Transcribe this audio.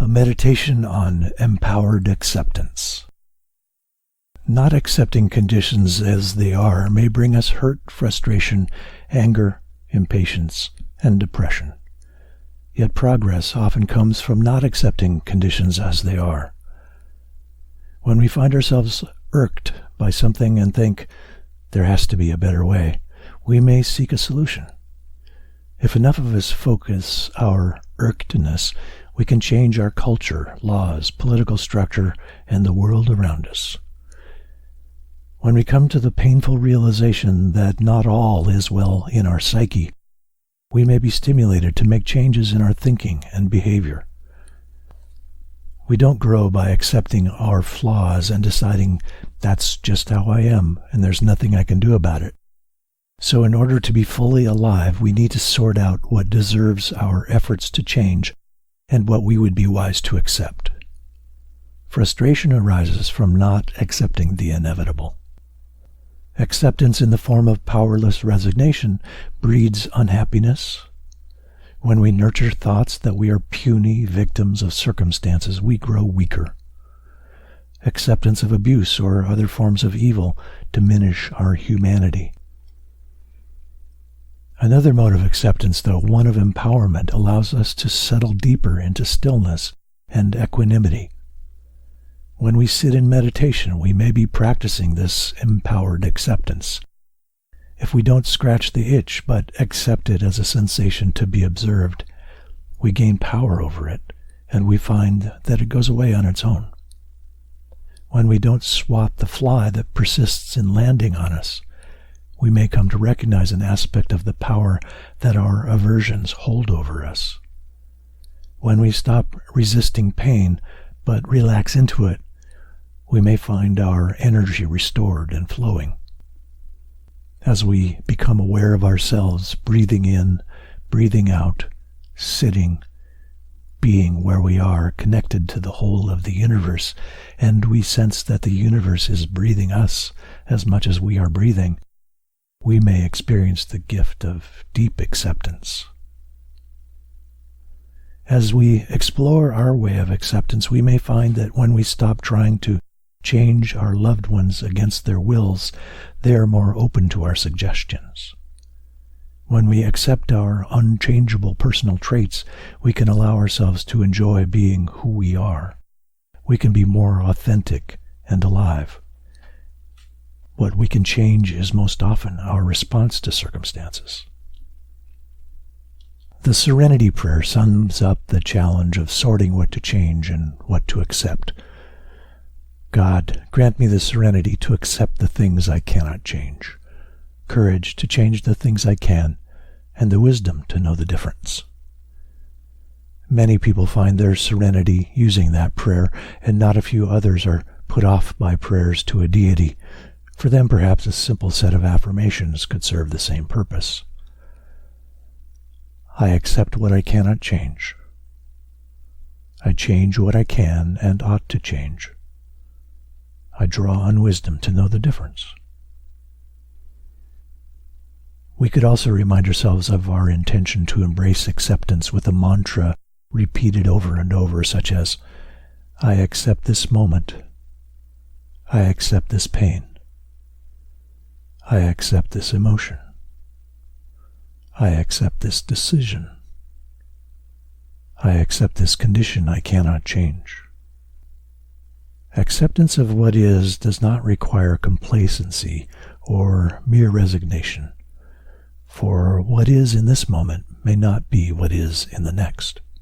A meditation on empowered acceptance. Not accepting conditions as they are may bring us hurt, frustration, anger, impatience, and depression. Yet progress often comes from not accepting conditions as they are. When we find ourselves irked by something and think, there has to be a better way, we may seek a solution. If enough of us focus our irkedness, we can change our culture, laws, political structure, and the world around us. When we come to the painful realization that not all is well in our psyche, we may be stimulated to make changes in our thinking and behavior. We don't grow by accepting our flaws and deciding that's just how I am and there's nothing I can do about it. So in order to be fully alive, we need to sort out what deserves our efforts to change and what we would be wise to accept. Frustration arises from not accepting the inevitable. Acceptance in the form of powerless resignation breeds unhappiness. When we nurture thoughts that we are puny victims of circumstances, we grow weaker. Acceptance of abuse or other forms of evil diminish our humanity. Another mode of acceptance, though, one of empowerment, allows us to settle deeper into stillness and equanimity. When we sit in meditation, we may be practicing this empowered acceptance. If we don't scratch the itch, but accept it as a sensation to be observed, we gain power over it, and we find that it goes away on its own. When we don't swat the fly that persists in landing on us, we may come to recognize an aspect of the power that our aversions hold over us. When we stop resisting pain, but relax into it, we may find our energy restored and flowing. As we become aware of ourselves, breathing in, breathing out, sitting, being where we are, connected to the whole of the universe, and we sense that the universe is breathing us as much as we are breathing, we may experience the gift of deep acceptance. As we explore our way of acceptance, we may find that when we stop trying to change our loved ones against their wills, they are more open to our suggestions. When we accept our unchangeable personal traits, we can allow ourselves to enjoy being who we are. We can be more authentic and alive. What we can change is most often our response to circumstances. The Serenity Prayer sums up the challenge of sorting what to change and what to accept. God, grant me the serenity to accept the things I cannot change, courage to change the things I can, and the wisdom to know the difference. Many people find their serenity using that prayer, and not a few others are put off by prayers to a deity. For them, perhaps a simple set of affirmations could serve the same purpose. I accept what I cannot change. I change what I can and ought to change. I draw on wisdom to know the difference. We could also remind ourselves of our intention to embrace acceptance with a mantra repeated over and over, such as, I accept this moment. I accept this pain. I accept this emotion. I accept this decision. I accept this condition I cannot change. Acceptance of what is does not require complacency or mere resignation, for what is in this moment may not be what is in the next.